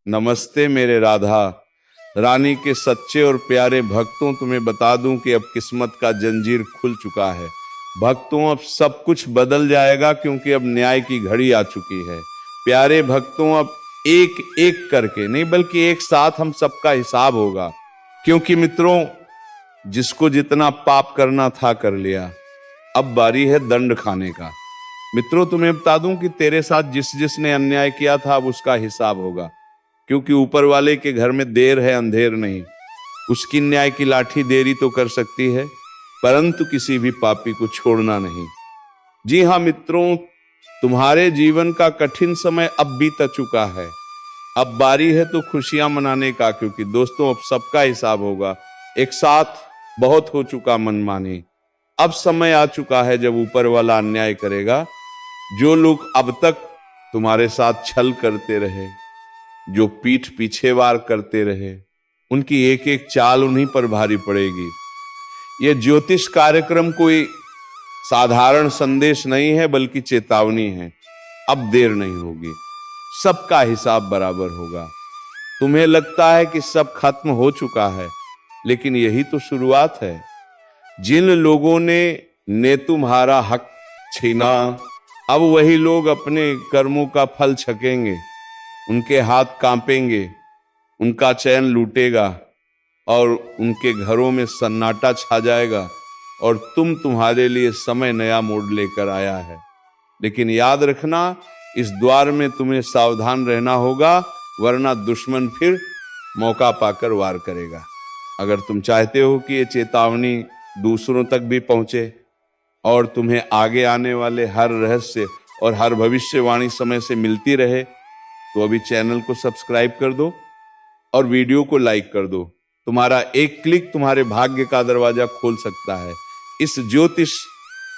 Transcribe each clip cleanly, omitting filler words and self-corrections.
नमस्ते मेरे राधा रानी के सच्चे और प्यारे भक्तों, तुम्हें बता दूं कि अब किस्मत का जंजीर खुल चुका है। भक्तों, अब सब कुछ बदल जाएगा क्योंकि अब न्याय की घड़ी आ चुकी है। प्यारे भक्तों, अब एक एक करके नहीं बल्कि एक साथ हम सबका हिसाब होगा। क्योंकि मित्रों, जिसको जितना पाप करना था कर लिया, अब बारी है दंड खाने का। मित्रों, तुम्हें बता दूं कि तेरे साथ जिसने अन्याय किया था अब उसका हिसाब होगा। क्योंकि ऊपर वाले के घर में देर है अंधेर नहीं। उसकी न्याय की लाठी देरी तो कर सकती है, परंतु किसी भी पापी को छोड़ना नहीं। जी हाँ मित्रों, तुम्हारे जीवन का कठिन समय अब बीत चुका है। अब बारी है तो खुशियां मनाने का, क्योंकि दोस्तों अब सबका हिसाब होगा। एक साथ बहुत हो चुका मनमानी। अब समय आ चुका है जब ऊपर वाला अन्याय करेगा। जो लोग अब तक तुम्हारे साथ छल करते रहे, जो पीठ पीछे वार करते रहे, उनकी एक एक चाल उन्हीं पर भारी पड़ेगी। यह ज्योतिष कार्यक्रम कोई साधारण संदेश नहीं है बल्कि चेतावनी है। अब देर नहीं होगी, सबका हिसाब बराबर होगा। तुम्हें लगता है कि सब खत्म हो चुका है, लेकिन यही तो शुरुआत है। जिन लोगों ने तुम्हारा हक छीना, अब वही लोग अपने कर्मों का फल छकेंगे। उनके हाथ कांपेंगे, उनका चैन लूटेगा और उनके घरों में सन्नाटा छा जाएगा। और तुम्हारे लिए समय नया मोड़ लेकर आया है। लेकिन याद रखना, इस द्वार में तुम्हें सावधान रहना होगा, वरना दुश्मन फिर मौका पाकर वार करेगा। अगर तुम चाहते हो कि ये चेतावनी दूसरों तक भी पहुंचे और तुम्हें आगे आने वाले हर रहस्य और हर भविष्यवाणी समय से मिलती रहे, तो अभी चैनल को सब्सक्राइब कर दो और वीडियो को लाइक कर दो। तुम्हारा एक क्लिक तुम्हारे भाग्य का दरवाजा खोल सकता है। इस ज्योतिष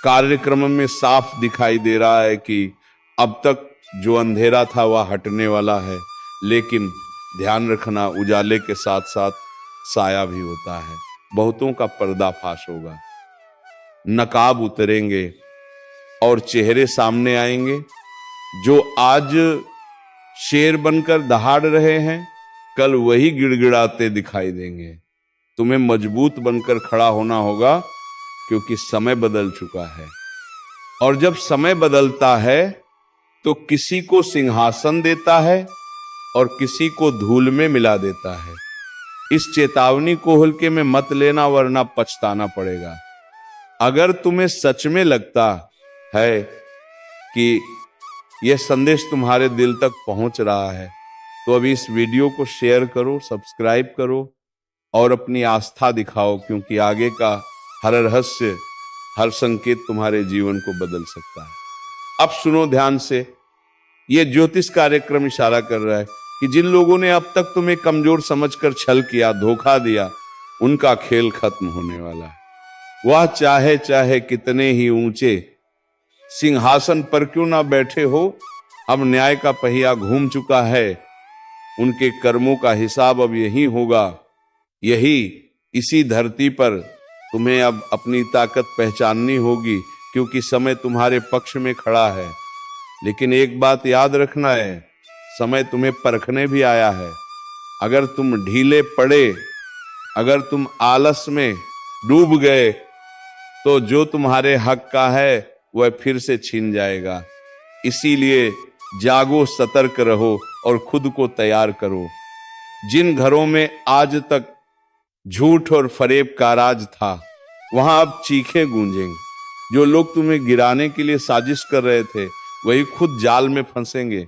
कार्यक्रम में साफ दिखाई दे रहा है कि अब तक जो अंधेरा था वह हटने वाला है। लेकिन ध्यान रखना, उजाले के साथ साथ साया भी होता है। बहुतों का पर्दाफाश होगा, नकाब उतरेंगे और चेहरे सामने आएंगे। जो आज शेर बनकर दहाड़ रहे हैं, कल वही गिड़गिड़ाते दिखाई देंगे। तुम्हें मजबूत बनकर खड़ा होना होगा, क्योंकि समय बदल चुका है। और जब समय बदलता है तो किसी को सिंहासन देता है और किसी को धूल में मिला देता है। इस चेतावनी को हल्के में मत लेना, वरना पछताना पड़ेगा। अगर तुम्हें सच में लगता है कि यह संदेश तुम्हारे दिल तक पहुंच रहा है, तो अभी इस वीडियो को शेयर करो, सब्सक्राइब करो और अपनी आस्था दिखाओ। क्योंकि आगे का हर रहस्य, हर संकेत तुम्हारे जीवन को बदल सकता है। अब सुनो ध्यान से, यह ज्योतिष कार्यक्रम इशारा कर रहा है कि जिन लोगों ने अब तक तुम्हें कमजोर समझकर छल किया, धोखा दिया, उनका खेल खत्म होने वाला है। वह चाहे चाहे कितने ही ऊंचे सिंहासन पर क्यों ना बैठे हो, अब न्याय का पहिया घूम चुका है। उनके कर्मों का हिसाब अब यही होगा। इसी धरती पर तुम्हें अब अपनी ताकत पहचाननी होगी, क्योंकि समय तुम्हारे पक्ष में खड़ा है। लेकिन एक बात याद रखना है, समय तुम्हें परखने भी आया है। अगर तुम ढीले पड़े, अगर तुम आलस में डूब गए, तो जो तुम्हारे हक का है वह फिर से छीन जाएगा। इसीलिए जागो, सतर्क रहो और खुद को तैयार करो। जिन घरों में आज तक झूठ और फरेब का राज था, वहां अब चीखें गूंजेंगी। जो लोग तुम्हें गिराने के लिए साजिश कर रहे थे, वही खुद जाल में फंसेंगे।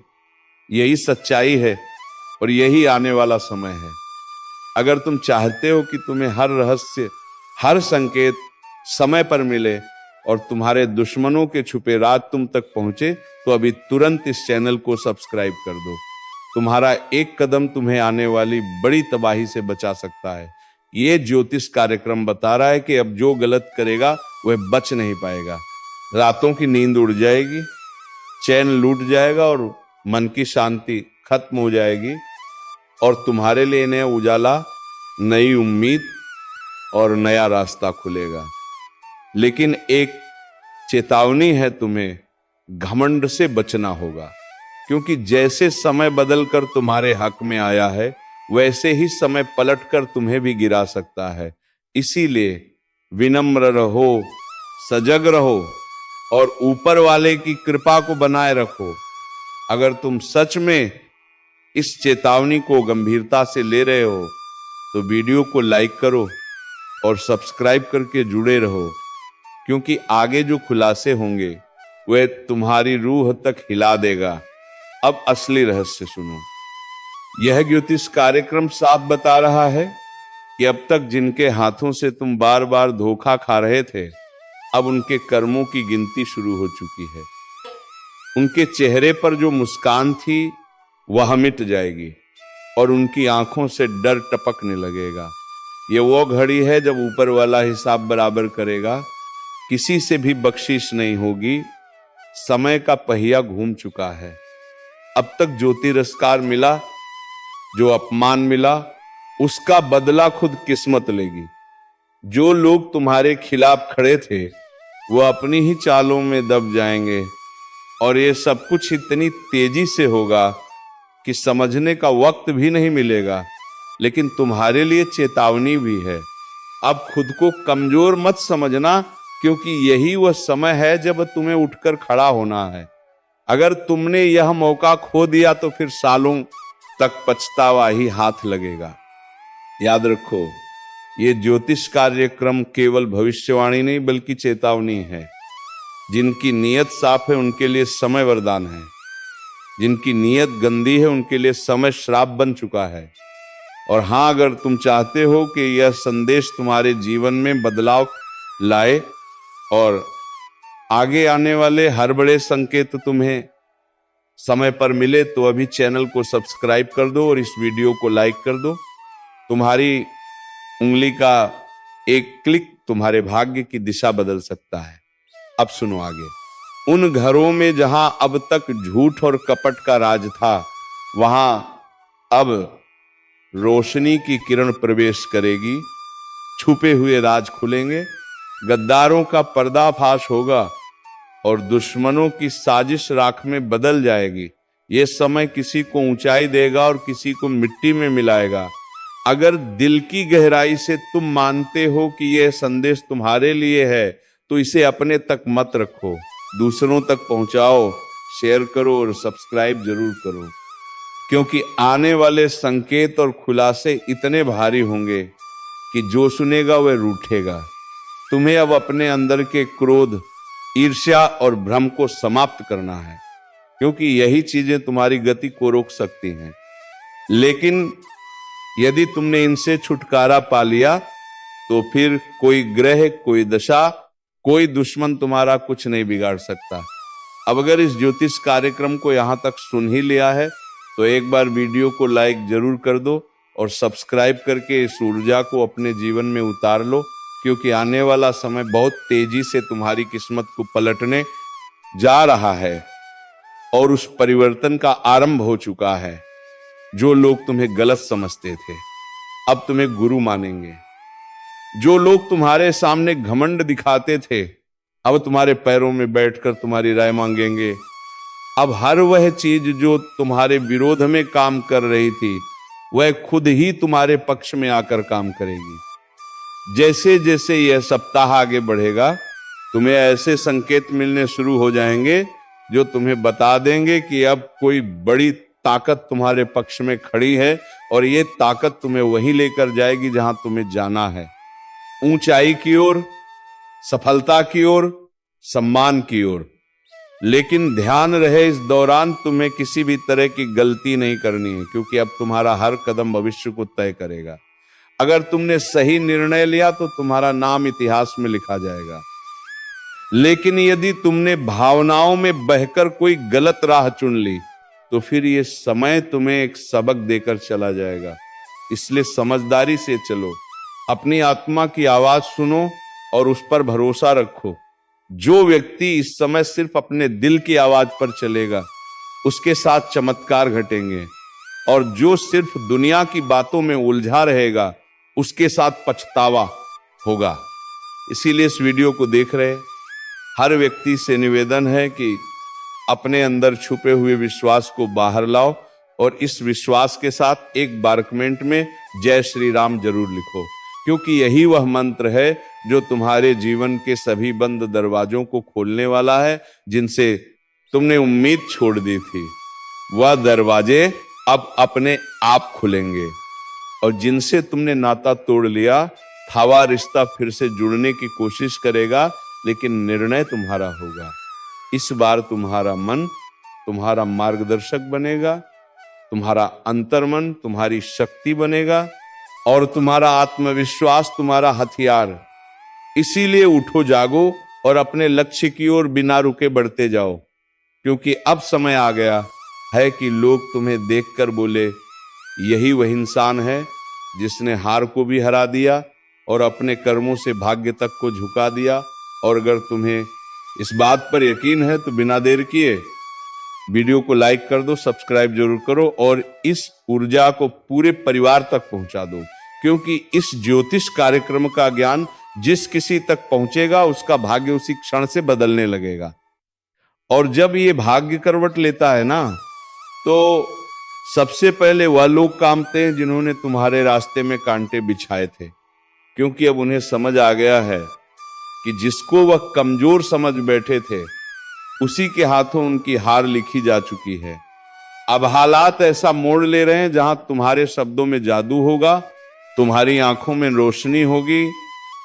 यही सच्चाई है और यही आने वाला समय है। अगर तुम चाहते हो कि तुम्हें हर रहस्य, हर संकेत समय पर मिले और तुम्हारे दुश्मनों के छुपे राज तुम तक पहुंचे, तो अभी तुरंत इस चैनल को सब्सक्राइब कर दो। तुम्हारा एक कदम तुम्हें आने वाली बड़ी तबाही से बचा सकता है। ये ज्योतिष कार्यक्रम बता रहा है कि अब जो गलत करेगा वह बच नहीं पाएगा। रातों की नींद उड़ जाएगी, चैन लूट जाएगा और मन की शांति खत्म हो जाएगी। और तुम्हारे लिए नया उजाला, नई उम्मीद और नया रास्ता खुलेगा। लेकिन एक चेतावनी है, तुम्हें घमंड से बचना होगा। क्योंकि जैसे समय बदलकर तुम्हारे हक में आया है वैसे ही समय पलटकर तुम्हें भी गिरा सकता है। इसीलिए विनम्र रहो, सजग रहो और ऊपर वाले की कृपा को बनाए रखो। अगर तुम सच में इस चेतावनी को गंभीरता से ले रहे हो तो वीडियो को लाइक करो और सब्सक्राइब करके जुड़े रहो, क्योंकि आगे जो खुलासे होंगे वह तुम्हारी रूह तक हिला देगा। अब असली रहस्य सुनो। यह ज्योतिष कार्यक्रम साफ बता रहा है कि अब तक जिनके हाथों से तुम बार बार धोखा खा रहे थे, अब उनके कर्मों की गिनती शुरू हो चुकी है। उनके चेहरे पर जो मुस्कान थी वह मिट जाएगी और उनकी आंखों से डर टपकने लगेगा। ये वो घड़ी है जब ऊपर वाला हिसाब बराबर करेगा। किसी से भी बख्शिश नहीं होगी। समय का पहिया घूम चुका है। अब तक जो तिरस्कार मिला, जो अपमान मिला, उसका बदला खुद किस्मत लेगी। जो लोग तुम्हारे खिलाफ खड़े थे वो अपनी ही चालों में दब जाएंगे और ये सब कुछ इतनी तेजी से होगा कि समझने का वक्त भी नहीं मिलेगा। लेकिन तुम्हारे लिए चेतावनी भी है। अब खुद को कमजोर मत समझना, क्योंकि यही वह समय है जब तुम्हें उठकर खड़ा होना है। अगर तुमने यह मौका खो दिया तो फिर सालों तक पछतावा ही हाथ लगेगा। याद रखो, ये ज्योतिष कार्यक्रम केवल भविष्यवाणी नहीं बल्कि चेतावनी है। जिनकी नीयत साफ है उनके लिए समय वरदान है। जिनकी नीयत गंदी है उनके लिए समय श्राप बन चुका है। और हाँ, अगर तुम चाहते हो कि यह संदेश तुम्हारे जीवन में बदलाव लाए और आगे आने वाले हर बड़े संकेत तुम्हें समय पर मिले, तो अभी चैनल को सब्सक्राइब कर दो और इस वीडियो को लाइक कर दो। तुम्हारी उंगली का एक क्लिक तुम्हारे भाग्य की दिशा बदल सकता है। अब सुनो आगे। उन घरों में जहां अब तक झूठ और कपट का राज था, वहां अब रोशनी की किरण प्रवेश करेगी। छुपे हुए राज खुलेंगे, गद्दारों का पर्दाफाश होगा और दुश्मनों की साजिश राख में बदल जाएगी। ये समय किसी को ऊंचाई देगा और किसी को मिट्टी में मिलाएगा। अगर दिल की गहराई से तुम मानते हो कि यह संदेश तुम्हारे लिए है तो इसे अपने तक मत रखो, दूसरों तक पहुंचाओ, शेयर करो और सब्सक्राइब जरूर करो, क्योंकि आने वाले संकेत और खुलासे इतने भारी होंगे कि जो सुनेगा वह रूठेगा। तुम्हें अब अपने अंदर के क्रोध, ईर्ष्या और भ्रम को समाप्त करना है, क्योंकि यही चीजें तुम्हारी गति को रोक सकती हैं। लेकिन यदि तुमने इनसे छुटकारा पा लिया तो फिर कोई ग्रह, कोई दशा, कोई दुश्मन तुम्हारा कुछ नहीं बिगाड़ सकता। अब अगर इस ज्योतिष कार्यक्रम को यहां तक सुन ही लिया है तो एक बार वीडियो को लाइक जरूर कर दो और सब्सक्राइब करके इस ऊर्जा को अपने जीवन में उतार लो, क्योंकि आने वाला समय बहुत तेजी से तुम्हारी किस्मत को पलटने जा रहा है और उस परिवर्तन का आरंभ हो चुका है। जो लोग तुम्हें गलत समझते थे अब तुम्हें गुरु मानेंगे। जो लोग तुम्हारे सामने घमंड दिखाते थे अब तुम्हारे पैरों में बैठकर तुम्हारी राय मांगेंगे। अब हर वह चीज जो तुम्हारे विरोध में काम कर रही थी वह खुद ही तुम्हारे पक्ष में आकर काम करेगी। जैसे जैसे यह सप्ताह आगे बढ़ेगा तुम्हें ऐसे संकेत मिलने शुरू हो जाएंगे जो तुम्हें बता देंगे कि अब कोई बड़ी ताकत तुम्हारे पक्ष में खड़ी है और ये ताकत तुम्हें वहीं लेकर जाएगी जहां तुम्हें जाना है, ऊंचाई की ओर, सफलता की ओर, सम्मान की ओर। लेकिन ध्यान रहे, इस दौरान तुम्हें किसी भी तरह की गलती नहीं करनी है, क्योंकि अब तुम्हारा हर कदम भविष्य को तय करेगा। अगर तुमने सही निर्णय लिया तो तुम्हारा नाम इतिहास में लिखा जाएगा। लेकिन यदि तुमने भावनाओं में बहकर कोई गलत राह चुन ली तो फिर यह समय तुम्हें एक सबक देकर चला जाएगा। इसलिए समझदारी से चलो, अपनी आत्मा की आवाज सुनो और उस पर भरोसा रखो। जो व्यक्ति इस समय सिर्फ अपने दिल की आवाज पर चलेगा उसके साथ चमत्कार घटेंगे, और जो सिर्फ दुनिया की बातों में उलझा रहेगा उसके साथ पछतावा होगा। इसीलिए इस वीडियो को देख रहे हर व्यक्ति से निवेदन है कि अपने अंदर छुपे हुए विश्वास को बाहर लाओ और इस विश्वास के साथ एक बार कमेंट में जय श्री राम जरूर लिखो, क्योंकि यही वह मंत्र है जो तुम्हारे जीवन के सभी बंद दरवाजों को खोलने वाला है, जिनसे तुमने उम्मीद छोड़ दी थी। वह दरवाजे अब अपने आप खुलेंगे और जिनसे तुमने नाता तोड़ लिया था वह रिश्ता फिर से जुड़ने की कोशिश करेगा, लेकिन निर्णय तुम्हारा होगा। इस बार तुम्हारा मन तुम्हारा मार्गदर्शक बनेगा, तुम्हारा अंतर्मन तुम्हारी शक्ति बनेगा और तुम्हारा आत्मविश्वास तुम्हारा हथियार। इसीलिए उठो, जागो और अपने लक्ष्य की ओर बिना रुके बढ़ते जाओ, क्योंकि अब समय आ गया है कि लोग तुम्हें देखकर बोले, यही वह इंसान है जिसने हार को भी हरा दिया और अपने कर्मों से भाग्य तक को झुका दिया। और अगर तुम्हें इस बात पर यकीन है तो बिना देर किए वीडियो को लाइक कर दो, सब्सक्राइब जरूर करो और इस ऊर्जा को पूरे परिवार तक पहुंचा दो, क्योंकि इस ज्योतिष कार्यक्रम का ज्ञान जिस किसी तक पहुंचेगा उसका भाग्य उसी क्षण से बदलने लगेगा। और जब ये भाग्य करवट लेता है ना, तो सबसे पहले वह लोग कामते हैं जिन्होंने तुम्हारे रास्ते में कांटे बिछाए थे, क्योंकि अब उन्हें समझ आ गया है कि जिसको वह कमजोर समझ बैठे थे उसी के हाथों उनकी हार लिखी जा चुकी है। अब हालात ऐसा मोड़ ले रहे हैं जहां तुम्हारे शब्दों में जादू होगा, तुम्हारी आंखों में रोशनी होगी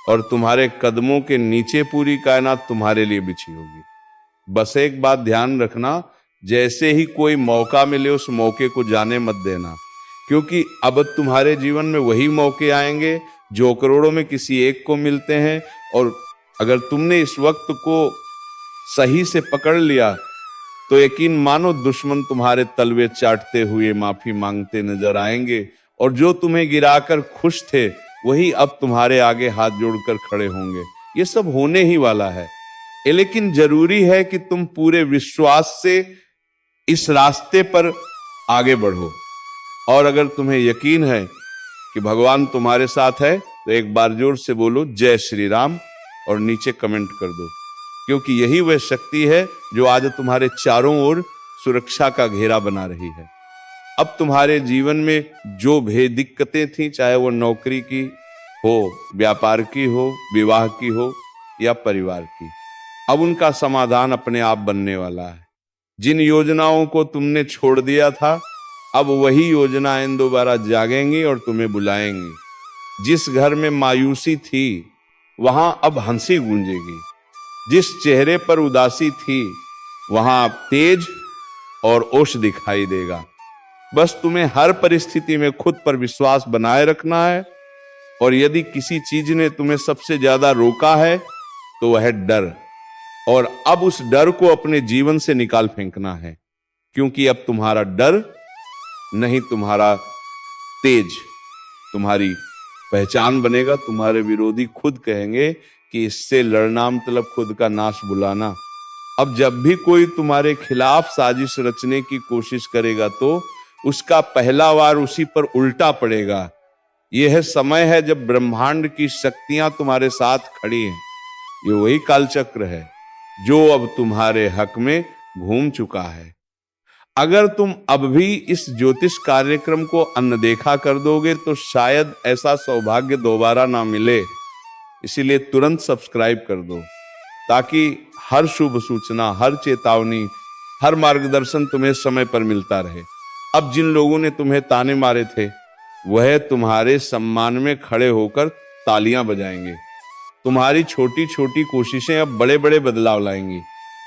और तुम्हारे कदमों के नीचे पूरी कायनात तुम्हारे लिए बिछी होगी। बस एक बात ध्यान रखना, जैसे ही कोई मौका मिले उस मौके को जाने मत देना, क्योंकि अब तुम्हारे जीवन में वही मौके आएंगे जो करोड़ों में किसी एक को मिलते हैं। और अगर तुमने इस वक्त को सही से पकड़ लिया तो यकीन मानो दुश्मन तुम्हारे तलवे चाटते हुए माफी मांगते नजर आएंगे, और जो तुम्हें गिराकर खुश थे वही अब तुम्हारे आगे हाथ जोड़कर खड़े होंगे। ये सब होने ही वाला है, लेकिन जरूरी है कि तुम पूरे विश्वास से इस रास्ते पर आगे बढ़ो। और अगर तुम्हें यकीन है कि भगवान तुम्हारे साथ है तो एक बार जोर से बोलो जय श्री राम और नीचे कमेंट कर दो, क्योंकि यही वह शक्ति है जो आज तुम्हारे चारों ओर सुरक्षा का घेरा बना रही है। अब तुम्हारे जीवन में जो भी दिक्कतें थी, चाहे वो नौकरी की हो, व्यापार की हो, विवाह की हो या परिवार की, अब उनका समाधान अपने आप बनने वाला है। जिन योजनाओं को तुमने छोड़ दिया था, अब वही योजनाएं दोबारा जागेंगी और तुम्हें बुलाएंगी। जिस घर में मायूसी थी वहां अब हंसी गूंजेगी, जिस चेहरे पर उदासी थी वहां अब तेज और ओश दिखाई देगा। बस तुम्हें हर परिस्थिति में खुद पर विश्वास बनाए रखना है, और यदि किसी चीज ने तुम्हें सबसे ज्यादा रोका है तो वह है डर, और अब उस डर को अपने जीवन से निकाल फेंकना है, क्योंकि अब तुम्हारा डर नहीं तुम्हारा तेज तुम्हारी पहचान बनेगा। तुम्हारे विरोधी खुद कहेंगे कि इससे लड़ना मतलब खुद का नाश बुलाना। अब जब भी कोई तुम्हारे खिलाफ साजिश रचने की कोशिश करेगा तो उसका पहला वार उसी पर उल्टा पड़ेगा। यह समय है जब ब्रह्मांड की शक्तियां तुम्हारे साथ खड़ी हैं। ये वही कालचक्र है जो अब तुम्हारे हक में घूम चुका है। अगर तुम अब भी इस ज्योतिष कार्यक्रम को अनदेखा कर दोगे तो शायद ऐसा सौभाग्य दोबारा ना मिले। इसीलिए तुरंत सब्सक्राइब कर दो, ताकि हर शुभ सूचना, हर चेतावनी, हर मार्गदर्शन तुम्हें समय पर मिलता रहे। अब जिन लोगों ने तुम्हें ताने मारे थे वह तुम्हारे सम्मान में खड़े होकर तालियां बजाएंगे। तुम्हारी छोटी छोटी कोशिशें अब बड़े बड़े बदलाव लाएंगी।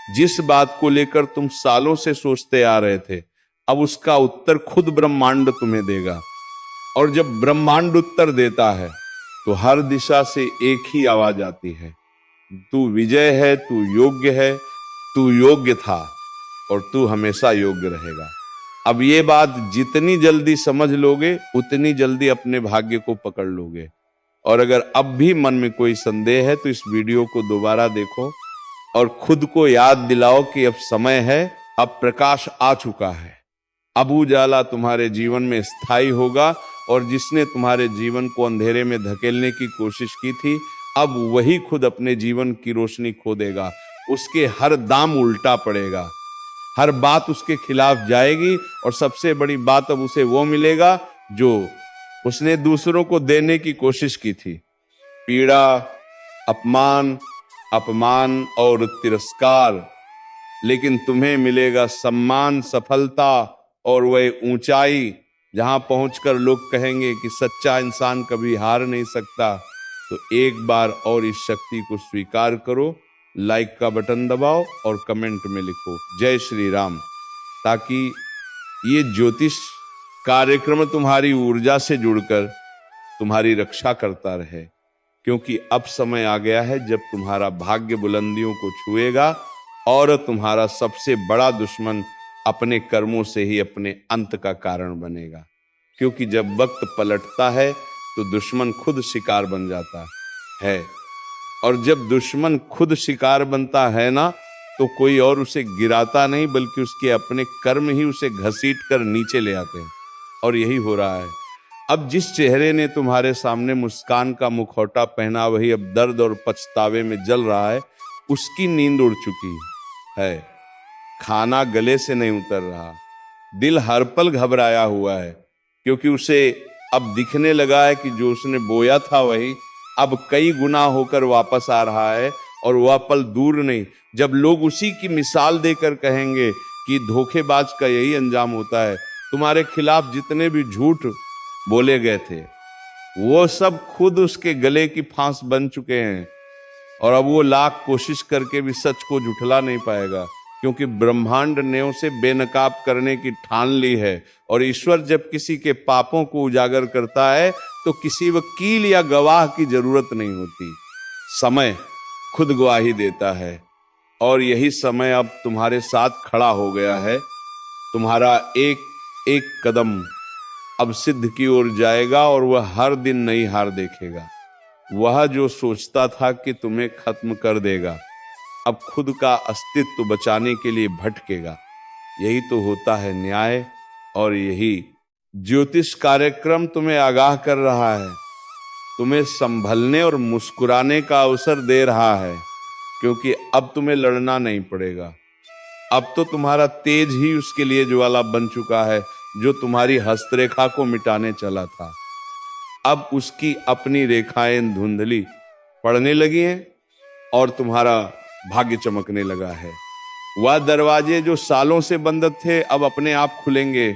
जिस बात को लेकर तुम सालों से सोचते आ रहे थे, अब उसका उत्तर खुद ब्रह्मांड तुम्हें देगा। और जब ब्रह्मांड उत्तर देता है तो हर दिशा से एक ही आवाज आती है, तू विजय है, तू योग्य है, तू योग्य था और तू हमेशा योग्य रहेगा। अब ये बात जितनी जल्दी समझ लोगे उतनी जल्दी अपने भाग्य को पकड़ लोगे। और अगर अब भी मन में कोई संदेह है तो इस वीडियो को दोबारा देखो और खुद को याद दिलाओ कि अब समय है, अब प्रकाश आ चुका है। अब उजाला तुम्हारे जीवन में स्थायी होगा, और जिसने तुम्हारे जीवन को अंधेरे में धकेलने की कोशिश की थी अब वही खुद अपने जीवन की रोशनी खो देगा। उसके हर दाम उल्टा पड़ेगा। हर बात उसके खिलाफ जाएगी और सबसे बड़ी बात अब उसे वो मिलेगा जो उसने दूसरों को देने की कोशिश की थी। पीड़ा, अपमान, अपमान और तिरस्कार, लेकिन तुम्हें मिलेगा सम्मान, सफलता और वह ऊंचाई जहां पहुंचकर लोग कहेंगे कि सच्चा इंसान कभी हार नहीं सकता। तो एक बार और इस शक्ति को स्वीकार करो, लाइक का बटन दबाओ और कमेंट में लिखो जय श्री राम, ताकि ये ज्योतिष कार्यक्रम तुम्हारी ऊर्जा से जुड़कर तुम्हारी रक्षा करता रहे। क्योंकि अब समय आ गया है जब तुम्हारा भाग्य बुलंदियों को छुएगा और तुम्हारा सबसे बड़ा दुश्मन अपने कर्मों से ही अपने अंत का कारण बनेगा। क्योंकि जब वक्त पलटता है तो दुश्मन खुद शिकार बन जाता है, और जब दुश्मन खुद शिकार बनता है ना, तो कोई और उसे गिराता नहीं बल्कि उसके अपने कर्म ही उसे घसीट कर नीचे ले आते हैं। और यही हो रहा है। अब जिस चेहरे ने तुम्हारे सामने मुस्कान का मुखौटा पहना, वही अब दर्द और पछतावे में जल रहा है। उसकी नींद उड़ चुकी है, खाना गले से नहीं उतर रहा, दिल हर पल घबराया हुआ है, क्योंकि उसे अब दिखने लगा है कि जो उसने बोया था वही अब कई गुना होकर वापस आ रहा है। और वह पल दूर नहीं जब लोग उसी की मिसाल देकर कहेंगे कि धोखेबाज का यही अंजाम होता है। तुम्हारे खिलाफ जितने भी झूठ बोले गए थे वो सब खुद उसके गले की फांस बन चुके हैं, और अब वो लाख कोशिश करके भी सच को झुठला नहीं पाएगा, क्योंकि ब्रह्मांड ने उसे बेनकाब करने की ठान ली है। और ईश्वर जब किसी के पापों को उजागर करता है तो किसी वकील या गवाह की जरूरत नहीं होती, समय खुद गवाही देता है। और यही समय अब तुम्हारे साथ खड़ा हो गया है। तुम्हारा एक एक कदम अब सिद्ध की ओर जाएगा और वह हर दिन नई हार देखेगा। वह जो सोचता था कि तुम्हें खत्म कर देगा, अब खुद का अस्तित्व बचाने के लिए भटकेगा। यही तो होता है न्याय, और यही ज्योतिष कार्यक्रम तुम्हें आगाह कर रहा है, तुम्हें संभलने और मुस्कुराने का अवसर दे रहा है। क्योंकि अब तुम्हें लड़ना नहीं पड़ेगा, अब तो तुम्हारा तेज ही उसके लिए ज्वाला बन चुका है जो तुम्हारी हस्तरेखा को मिटाने चला था। अब उसकी अपनी रेखाएं धुंधली पड़ने लगी हैं और तुम्हारा भाग्य चमकने लगा है। वह दरवाजे जो सालों से बंद थे अब अपने आप खुलेंगे,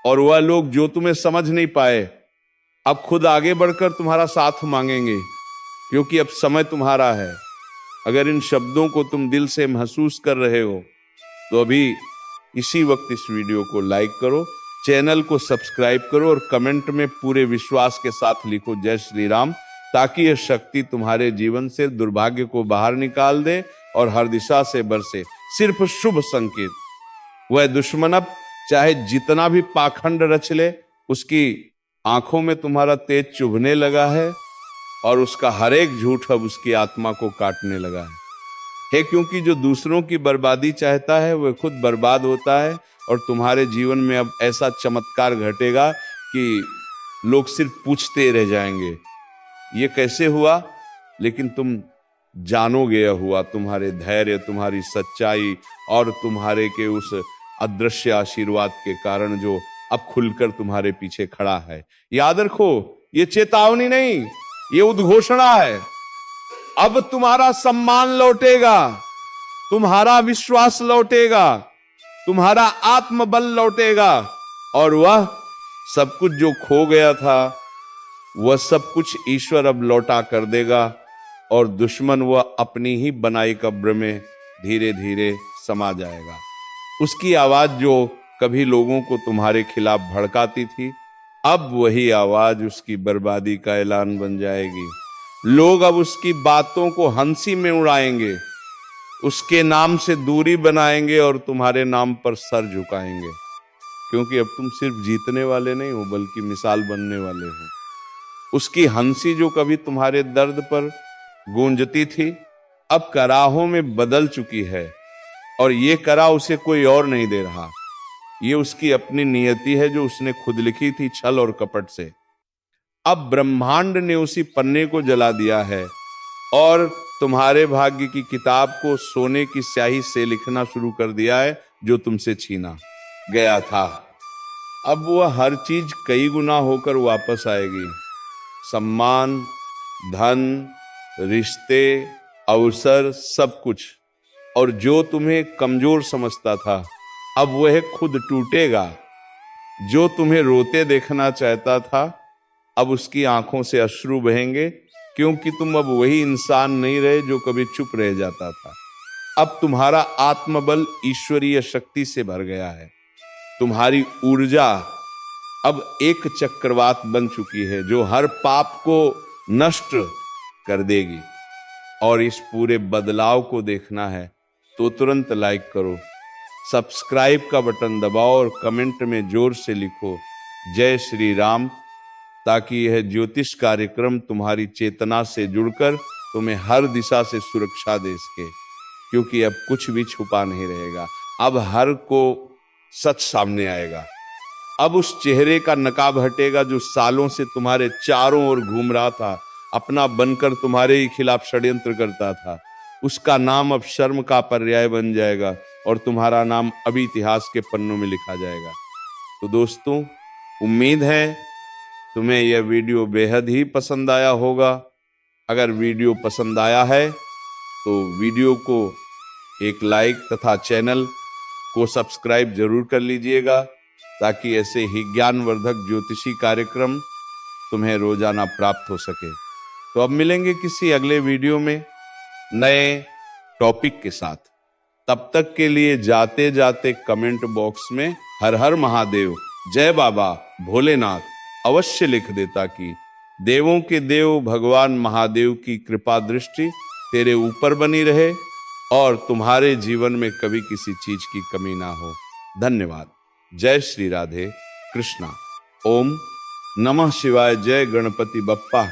और वह लोग जो तुम्हें समझ नहीं पाए अब खुद आगे बढ़कर तुम्हारा साथ मांगेंगे, क्योंकि अब समय तुम्हारा है। अगर इन शब्दों को तुम दिल से महसूस कर रहे हो तो अभी इसी वक्त इस वीडियो को लाइक करो, चैनल को सब्सक्राइब करो और कमेंट में पूरे विश्वास के साथ लिखो जय श्री राम, ताकि यह शक्ति तुम्हारे जीवन से दुर्भाग्य को बाहर निकाल दे और हर दिशा से बरसे सिर्फ शुभ संकेत। वह दुश्मन अब चाहे जितना भी पाखंड रच ले, उसकी आंखों में तुम्हारा तेज चुभने लगा है और उसका हर एक झूठ अब उसकी आत्मा को काटने लगा है। क्योंकि जो दूसरों की बर्बादी चाहता है वह खुद बर्बाद होता है, और तुम्हारे जीवन में अब ऐसा चमत्कार घटेगा कि लोग सिर्फ पूछते रह जाएंगे ये कैसे हुआ, लेकिन तुम जानोगे यह हुआ तुम्हारे धैर्य, तुम्हारी सच्चाई और तुम्हारे के उस अदृश्य आशीर्वाद के कारण जो अब खुलकर तुम्हारे पीछे खड़ा है। याद रखो, ये चेतावनी नहीं, ये उद्घोषणा है। अब तुम्हारा सम्मान लौटेगा, तुम्हारा विश्वास लौटेगा, तुम्हारा आत्मबल लौटेगा, और वह सब कुछ जो खो गया था वह सब कुछ ईश्वर अब लौटा कर देगा, और दुश्मन वह अपनी ही बनाई कब्र में धीरे धीरे समा जाएगा। उसकी आवाज जो कभी लोगों को तुम्हारे खिलाफ भड़काती थी, अब वही आवाज उसकी बर्बादी का ऐलान बन जाएगी। लोग अब उसकी बातों को हंसी में उड़ाएंगे, उसके नाम से दूरी बनाएंगे और तुम्हारे नाम पर सर झुकाएंगे, क्योंकि अब तुम सिर्फ जीतने वाले नहीं हो बल्कि मिसाल बनने वाले हो। उसकी हंसी जो कभी तुम्हारे दर्द पर गूंजती थी अब कराहों में बदल चुकी है, और ये करा उसे कोई और नहीं दे रहा, ये उसकी अपनी नियति है जो उसने खुद लिखी थी छल और कपट से। अब ब्रह्मांड ने उसी पन्ने को जला दिया है और तुम्हारे भाग्य की किताब को सोने की स्याही से लिखना शुरू कर दिया है, जो तुमसे छीना गया था। अब वह हर चीज कई गुना होकर वापस आएगी। सम्मान, धन, रिश्ते, अवसर, सब कुछ। और जो तुम्हें कमजोर समझता था अब वह खुद टूटेगा। जो तुम्हें रोते देखना चाहता था अब उसकी आंखों से अश्रु बहेंगे, क्योंकि तुम अब वही इंसान नहीं रहे जो कभी चुप रह जाता था। अब तुम्हारा आत्मबल ईश्वरीय शक्ति से भर गया है। तुम्हारी ऊर्जा अब एक चक्रवात बन चुकी है जो हर पाप को नष्ट कर देगी। और इस पूरे बदलाव को देखना है तो तुरंत लाइक करो, सब्सक्राइब का बटन दबाओ और कमेंट में जोर से लिखो जय श्री राम, ताकि यह ज्योतिष कार्यक्रम तुम्हारी चेतना से जुड़कर तुम्हें हर दिशा से सुरक्षा दे सके। क्योंकि अब कुछ भी छुपा नहीं रहेगा, अब हर को सच सामने आएगा। अब उस चेहरे का नकाब हटेगा जो सालों से तुम्हारे चारों ओर घूम रहा था, अपना बनकर तुम्हारे ही खिलाफ षड्यंत्र करता था। उसका नाम अब शर्म का पर्याय बन जाएगा और तुम्हारा नाम अभी इतिहास के पन्नों में लिखा जाएगा। तो दोस्तों, उम्मीद है तुम्हें यह वीडियो बेहद ही पसंद आया होगा। अगर वीडियो पसंद आया है तो वीडियो को एक लाइक तथा चैनल को सब्सक्राइब जरूर कर लीजिएगा, ताकि ऐसे ही ज्ञानवर्धक ज्योतिषी कार्यक्रम तुम्हें रोजाना प्राप्त हो सके। तो अब मिलेंगे किसी अगले वीडियो में नए टॉपिक के साथ। तब तक के लिए जाते जाते कमेंट बॉक्स में हर हर महादेव, जय बाबा भोलेनाथ अवश्य लिख दे, ताकि देवों के देव भगवान महादेव की कृपा दृष्टि तेरे ऊपर बनी रहे और तुम्हारे जीवन में कभी किसी चीज की कमी ना हो। धन्यवाद। जय श्री राधे कृष्णा। ओम नमः शिवाय। जय गणपति बप्पा।